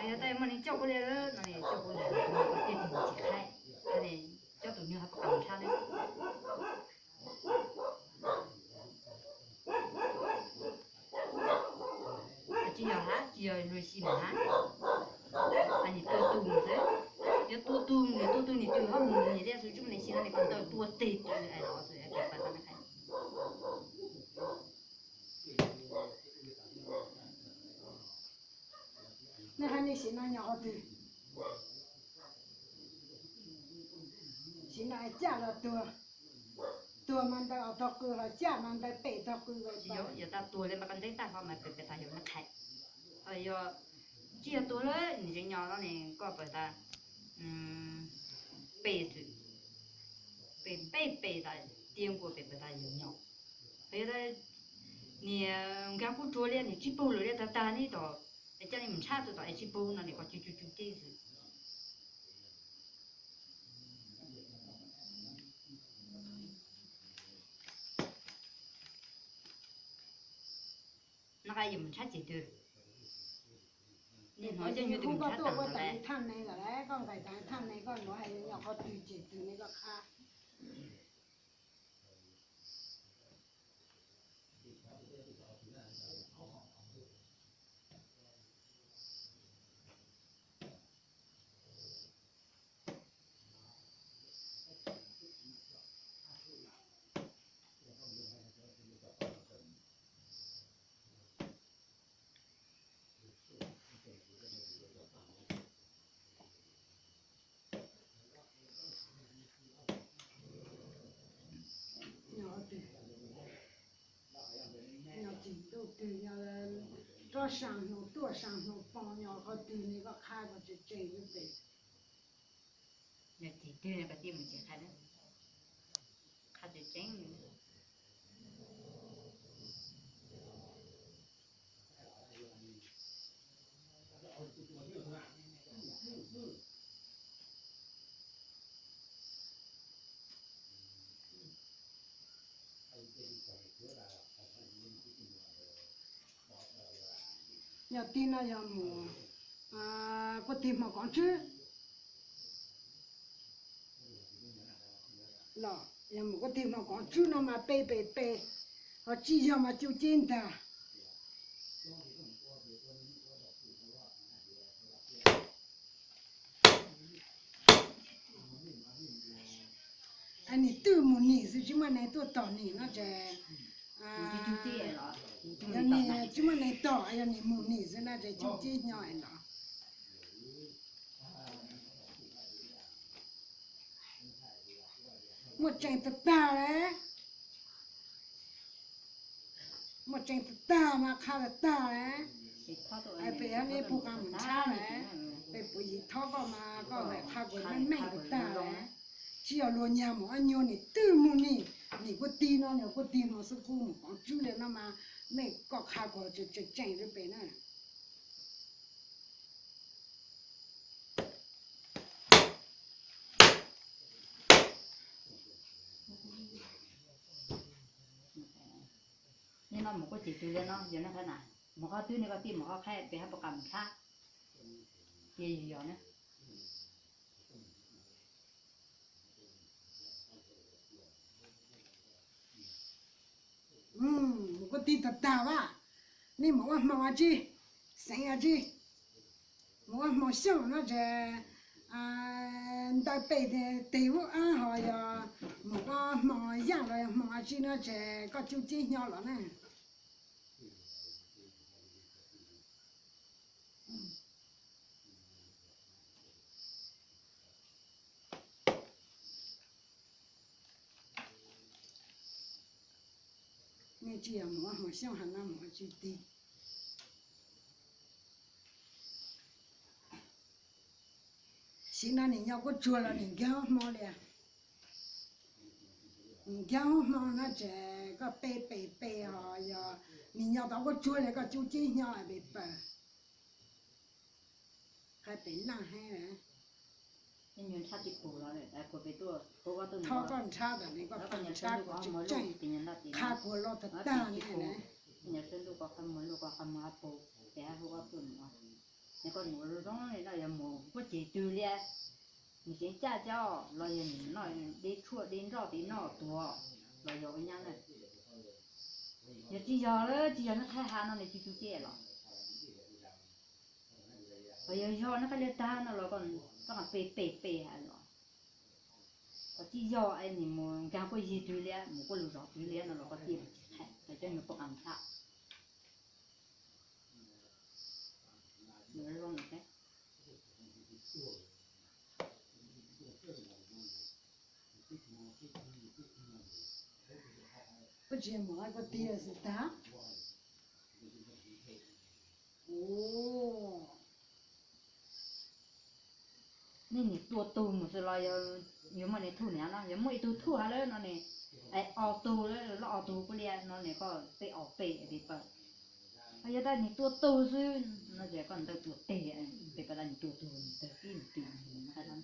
哎呀，但么你叫过来了，那你叫过来了，那个电梯解开，他呢叫多牛还不敢插呢。只要哈，只要瑞西嘛哈，啊你多动噻，要多动你对哈么你这是这么你现在你看到多对对哎老师要给把他们看。那还你现在要对，现在嫁了多嘛的到够了，嫁嘛的背到够了。有到多了嘛，跟这大方嘛，别他有那开。哎呀，只要多了，你就鸟了呢，搞不得，背着，背的，点过背不得有鸟。还有的，你干不做了，你去补了，他打你到，叫你们差着到一起补，那你个就对子。那个也没差几多。你好像有点差等了嘞。探那个嘞，刚才咱探那个我还要个对接对那个卡。对，要多上头帮要和对那个看过去真有背。那对那个地没解开的，看着真的。要对那要么，我对么光吃，了，要么我对么光吃那么背，鸡要么就简单。哎，你对么你是怎么能做到你那这？要你怎么能到？要你么你是那这就这样了。我真的大嘞，我真的大嘛，看得大嘞。哎，别让你不敢么差嘞，别不一套个嘛，个来看过那每个大嘞。只要老娘么，娘你对么你个地那了，个地那是够么光住了那么每个看过就真是白那。你那么个解决了呢？原来看哪？么个对那个地么个开，别还不敢差，也一样呢。我地他大哇，你莫往毛去，生下去，莫往毛想那这，到背的队伍安好呀，莫往毛养了毛去那这个就这样了呢。你只要莫往毛想还那毛去对。现在你要我做了，你干么了？你干么那这个背哈呀？你要到我做了个就这样还没办，还得难还嘞。你原差几步了嘞？哎，过别多，过个都能。他刚差的那个刚差过就真，看过了他大呢嘞。人家深度个很没路个很麻布，别还不个笨嘛。那个个牛肉中的那也没不解决了，你先家教，那也那你出你找的那多，那有人家呢，也只要那太寒了，你就戒了。我要那个来打那个个背还了，我只要哎你们干过一堆了，没过路上堆了那个地不开，反正你不敢查。有人说你看。不见么个电视打。哦。那你多多么是了有么你吐娘了，有么都吐下来那你，哎熬多了那熬多不了，那你个被熬背的不，哎呀但你多多是那这个你都多对呀，别把你多多你都对对，还能。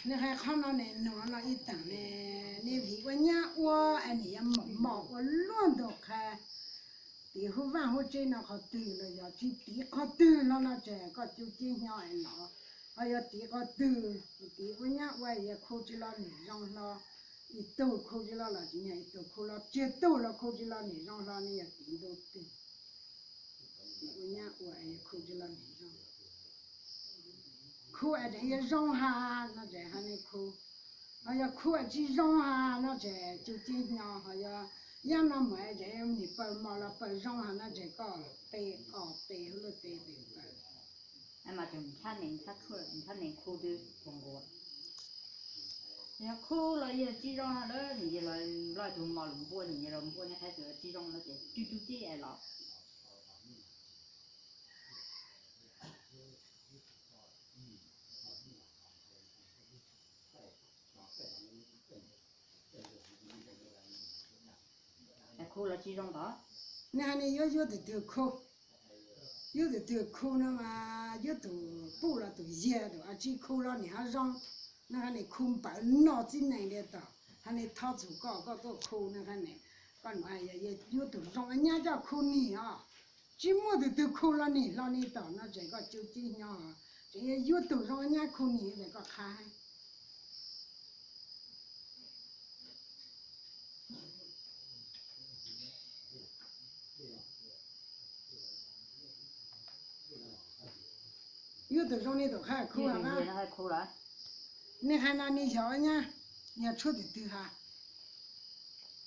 你还看到那弄了一档呢，你为个伢我哎你也毛个乱都开，以后往后这那好对了要去地靠对了那这个就这样哎闹，还要地靠对，地个伢我也控制了你让了，一抖控制了今年一抖控了，这抖了控制了你让了你也地都对，地个伢我也控制了你让。哭啊，这也让哈，那这还没哭，哎呀，哭啊，这让哈，那这就这样，好呀，让那买这你不买了不让哈，那这个背了背背。哎嘛，就你看哭了，你看你哭的中国，你要哭了也集中下来，你来就毛龙波，你龙波你开始集中那些就这了。哭了集中到。你看你有的都哭，有的都哭了嘛，有的补了都热的，啊，这哭了你还让，那看你哭白脑子内的的，还你掏出个哭，那看你，干嘛呀也有的让人家家哭你啊，这么的都哭了你，让你到那这个就这样啊，这些有的让人家哭你那个看。有的让你都还哭啊吧？你看那你小呢，你要出的对哈，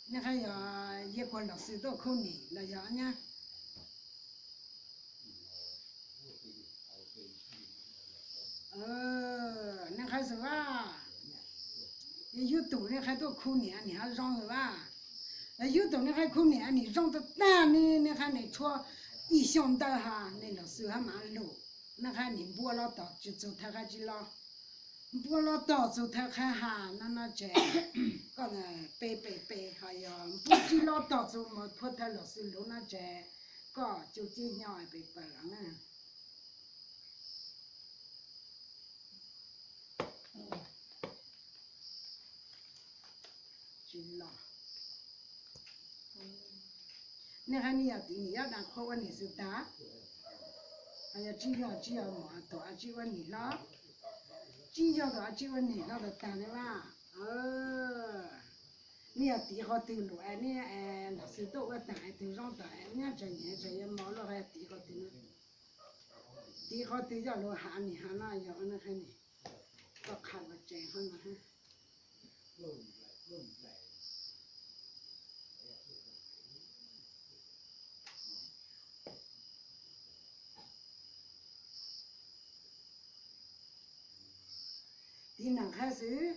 你还要一个60多口呢，那小呢？你还是吧？有多人还多口呢，你还让是吧？有多人还口呢，你让的大呢，你还你说一想到哈，那个时候还蛮 low，那还你摸了到就走他还去了。摸了到处他看哈，那这，个呢背，还有不知了到处么破他老是路那这，个就这样也被白了呢。知了。你看你要当好我你是打，哎呀只要嘛多只要你了，只要多只要你了就当的吧，你要地好对路哎，你60多我当都让当，人家这也毛了还地好对，地好对着路喊你喊那要那还你，我看我真好那还。地能开始。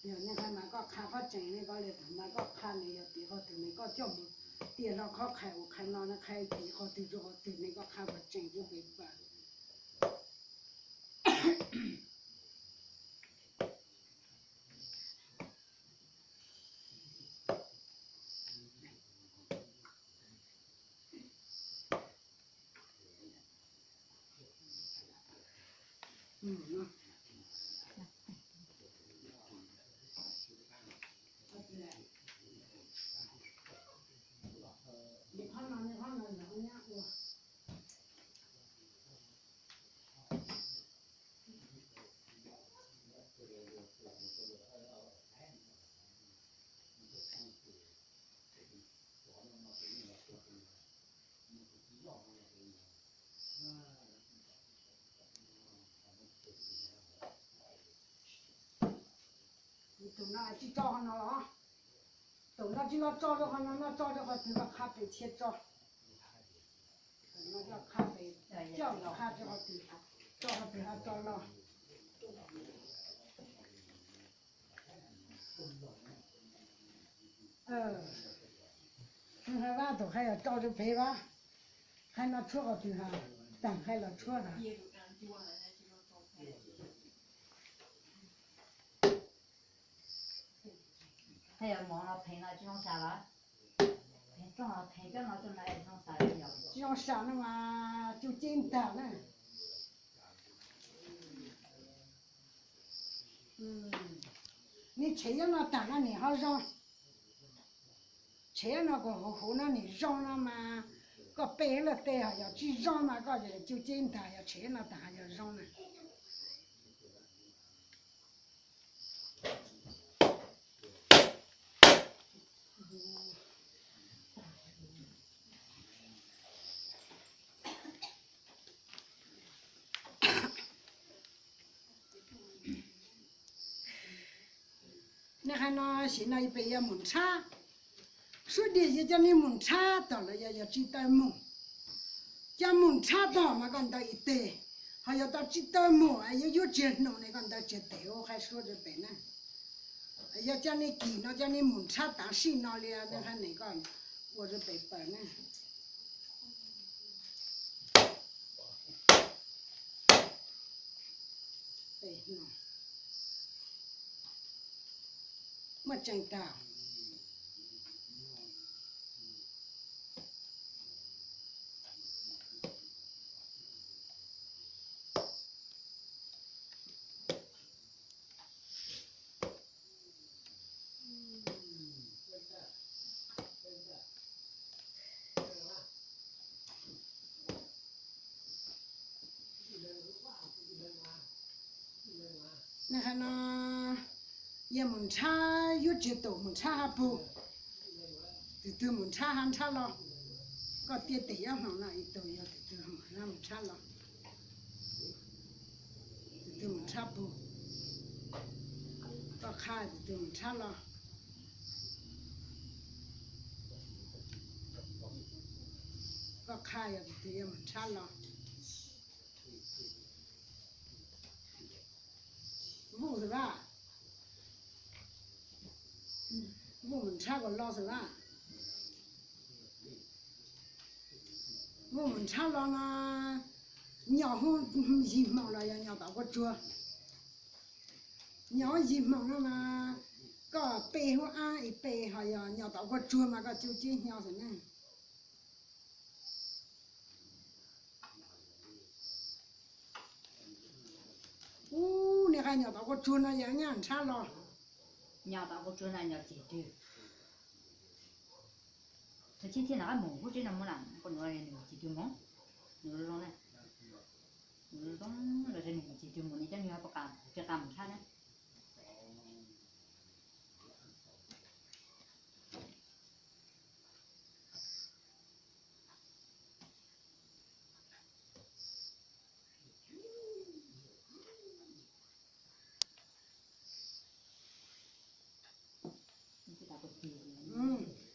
你看那个看好真那个里头，那个看那个地好头那个叫么？电脑好开，我看到那开地好头就好头那个看好真就被办。เนาะ你看那，你看那人家我。你等那去照上那了啊，等那就要照着话，那照着话就要咖啡切照，那叫咖啡叫了咖这个对，照上给他照了。你看娃都还要照着陪吧，还那出个对哈，但还那出的。还要忙了陪那这种啥了，陪正好陪着那就那这种啥也要。这种啥的嘛就简单了。你吃了那蛋了你好让，吃那个后那你让了嘛，个白了带下要去让那个就简单，要吃那蛋要让了。你看那现在一杯也蒙茶，说的也叫你蒙茶到了也要知道蒙，叫蒙茶到嘛干到一堆，还要到知道蒙，还要有这弄的干到这堆，我还说着白呢，要叫你给那叫你蒙茶当谁那里啊？那还那个，我这白白呢。白弄。没真的。你看那也蒙茶有这都蒙茶还不，都蒙茶还茶了，个点对呀上那一都要都那蒙茶了，都蒙茶不，个卡都蒙茶了，个卡呀都要蒙茶了，不是吧？我们茶个老是吧？我们茶了呢，尿红一毛了要尿到个桌，尿一毛了呢，个背后按一背还要尿到个桌嘛，个就紧尿是呢。你还尿到个桌那要尿茶了。尿到个桌那尿几堆。他今天那个蒙古真的没啦，不弄人那个几堆蒙，弄这种呢，弄这种那是那个几堆蒙，你家女还不干，这干不啥呢？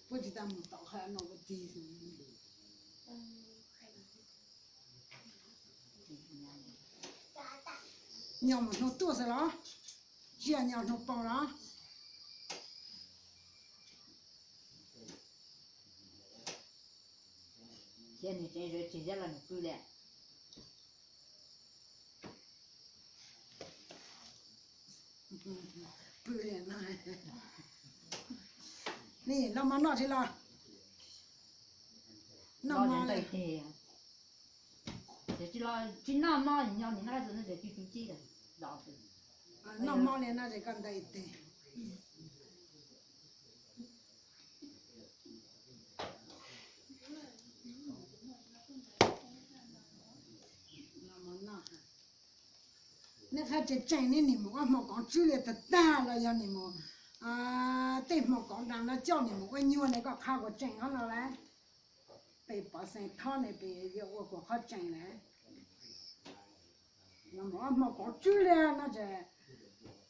不知道没到还弄个地上。尿么成多少了？这尿成饱了。现在真是直接让你走了。不然那，你那么拿去了？那么。这只老只那猫人家你那时候那在就记的，老是。那猫呢那就干得一点。那还这真的你们，我们刚煮了的蛋了呀你们，对么刚当了叫你们，我娘那个看过真好了嘞，被八神汤那边也我过好真嘞，我们刚煮了那这，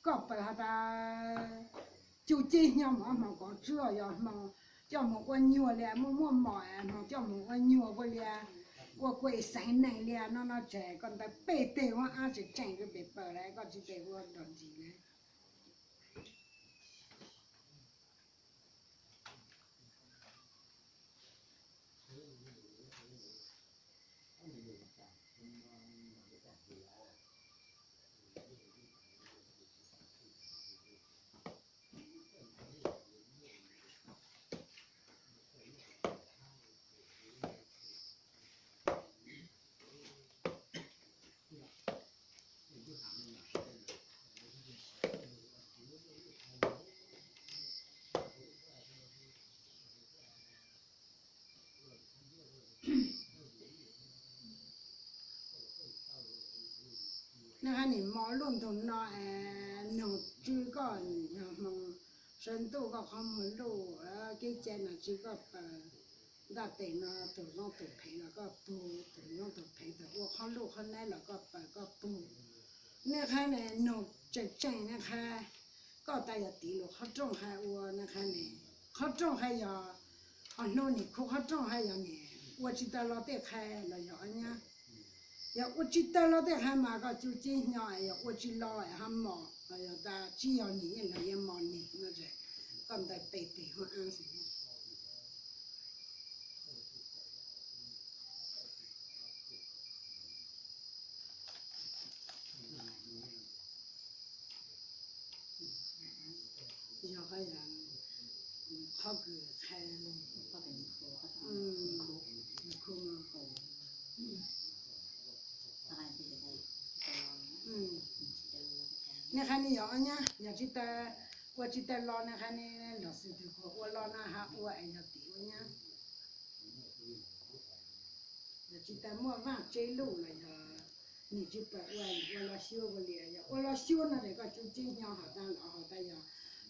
搞不下的，就这样我们刚煮了要么叫么我娘嘞，我妈呀么叫么我娘我嘞。我过生嫩了，那这个那背对我俺是真个别包来，我就对我着急嘞。那还你毛龙头那弄这个弄深度个他们路给见了这个那对那都让都赔了个布，都让都赔的，我看路很难了个白个布，那还呢弄这真那还搞大要地路好种还我那还呢好种还要弄你苦好种还要呢，我知道老得开了要呢。要我知道了的还嘛个就这样哎呀，我知道哎还毛，哎呀，但只要你了也毛你，我这刚才背对我安心。要好像，好个还，苦嘛，那还你要呢？要记得，我记得老那还你老师的课，我老那还我哎要对我呢。要记得莫忘这路了呀，你就把我老修不了呀，我老修那个就经常好当老好的呀。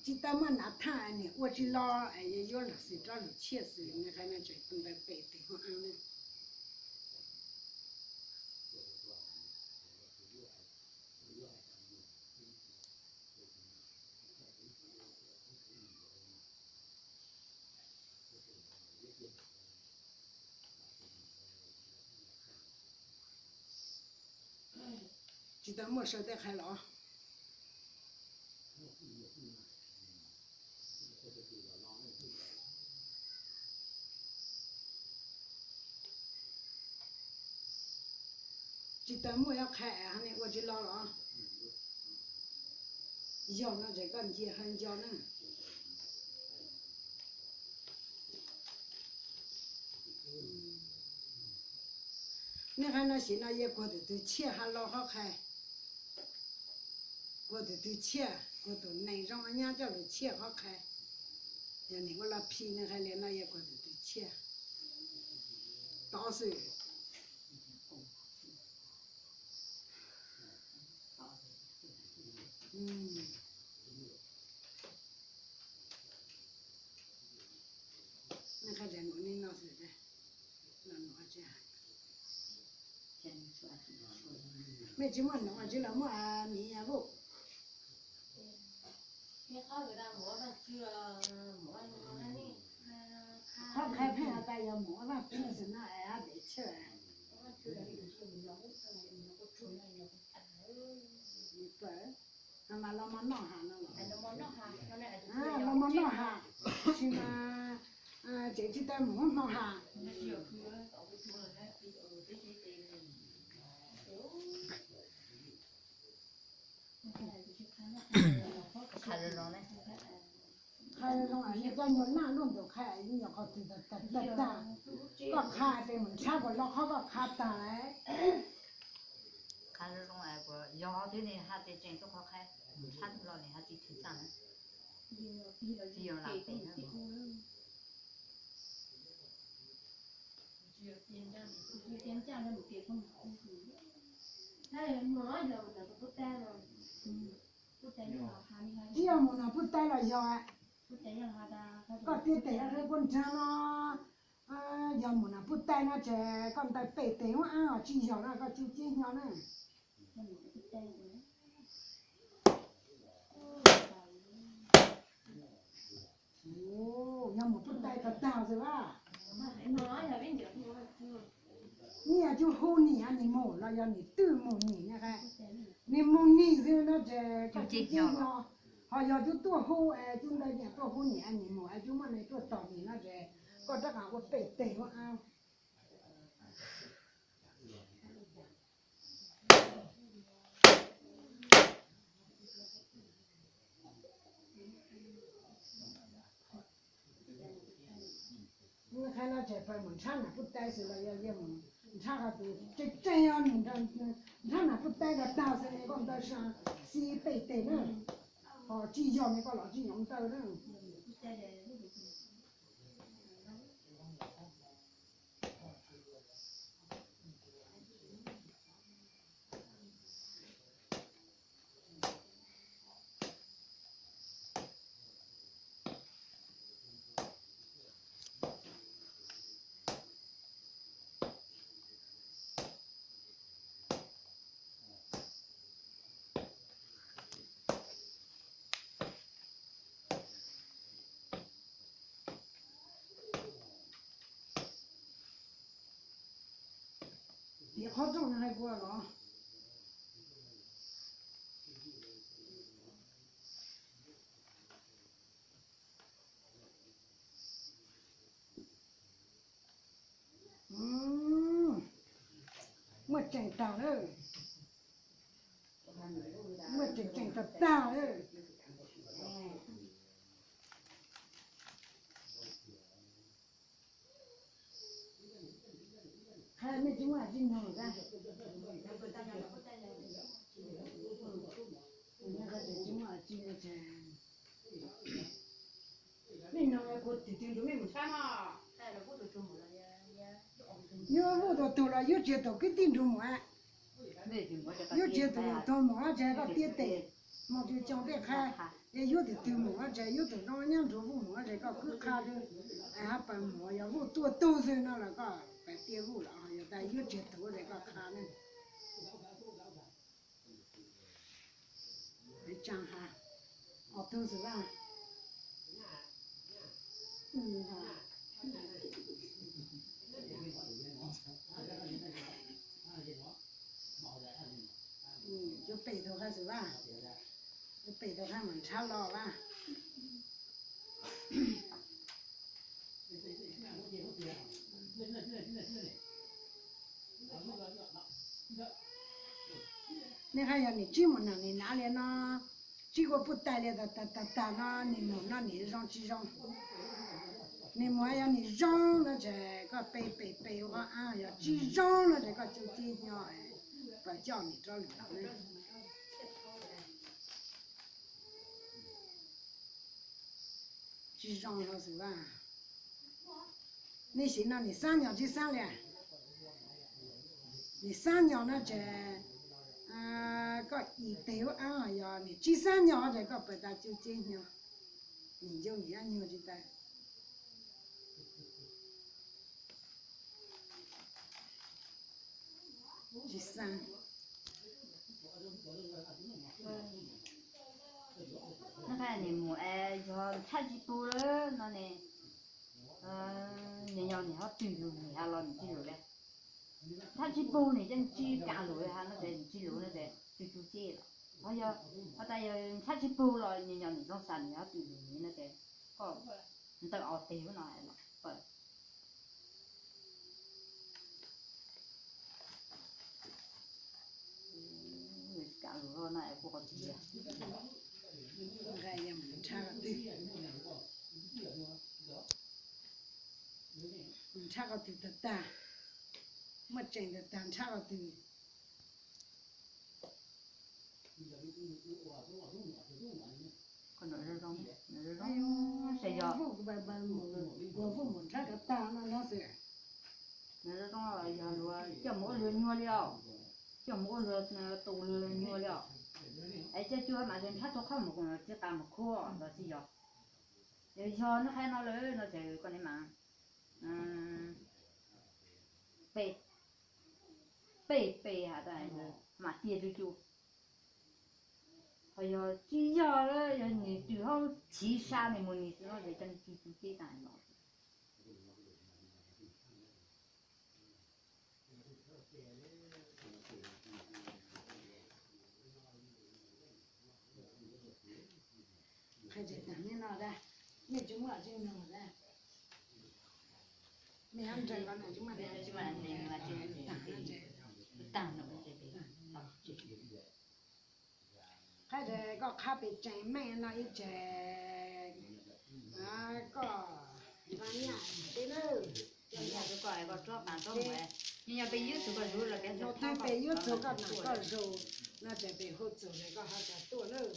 记得莫拿炭呢，我这老哎呀要老师找你切死，你还能这等待背对我安呢。记得莫说的还老。记得莫要开啊！呢，我就老了啊。要那这个你很叫呢。你看那些那也过得都钱还老好开，过得都钱，过得能让人家叫的钱好开。要你我那皮呢还连那也过得都钱，到时。那还在弄你老师的，那弄这样。没这么弄，这了么你也不。好开盘啊！咱要摸上平时那哎得吃。不，那么老么闹哈那了。老么闹哈，是嘛？这几代么闹哈。看得到嘞。看得到啊！你咱要哪弄都看，你要好知道，个看的么差不老好个看单嘞。个腰头呢，还在整个好看，差不了呢，还在头上呢，只有那边呢。只要木那不带了腰哎，个爹爹那个滚长咯，要木那不带那这个带背带我啊，只要那个就这样呢。哦，要么不带个刀是吧？你也就好你啊，你摸了要你多摸你那个，你摸你就那这个就这样，好要就多好哎，就那点多好你啊，你摸哎就么那个刀你那这，个这个我背带我啊。你看那这边门厂那不带是了，要门厂还都这样你厂那不带个大是那个到上西北带呢，哦，只要那个老只用到呢。你好重还过了。我真到了，我真的到了。还没今晚今天的。那个是今晚今天。你那个我弟弟都没穿嘛。有我都到了，有接到给顶住嘛。有接到嘛，这个爹爹，嘛就讲得开，也有的到嘛，这有的让娘做父嘛，这个够看的，哎，本嘛要我多多岁那个，白爹我了哈，但有接到这个看呢。讲哈，哦，都是吧？哈。就背头还是吧？就背头他们差老吧。你还要你寂寞呢？你哪里呢？这个不带来的打那你摸那你让几让？你摸要你让了这个背我啊，要几让了这个就这样哎，不叫你这里了呢。几让了是吧？你行了，你3秒就3了。你3秒呢这，个一对啊呀，你第3秒这个不打就这样，你就2秒就带。第3。那看你摸哎，要差几步了，那呢？你要你要对住你还老你记住嘞。差几步你真记赶路哈，那在你记路那在就这了。我要差几步了，你要你上山你要对住你那在，你到熬对不那来了，不。赶路那也不好记啊。哎呀，差个对。差个对的大，没真的单差个对。可能是种，是哎呦，种谁叫？我父母这个大那老是。那是种要落叫么落尿了，叫么落那都落尿了。哎，这叫嘛人他做好么工，这干么苦，那是要。有时候那还那来那就跟你忙，背下的是嘛跌着就。哎呀，只要了要你最好起啥的么？你知道这真是最简单了。还得等你那的，没就没就那么的，没俺这个那就没得，就嘛那个就当了这边，好，继续。还得个咖啡真卖那一只，那个半年对喽。人家就搞一个做饭做饭，人家被有这个肉了，别说对，被有这个那个肉，那这背后做那个还是多喽。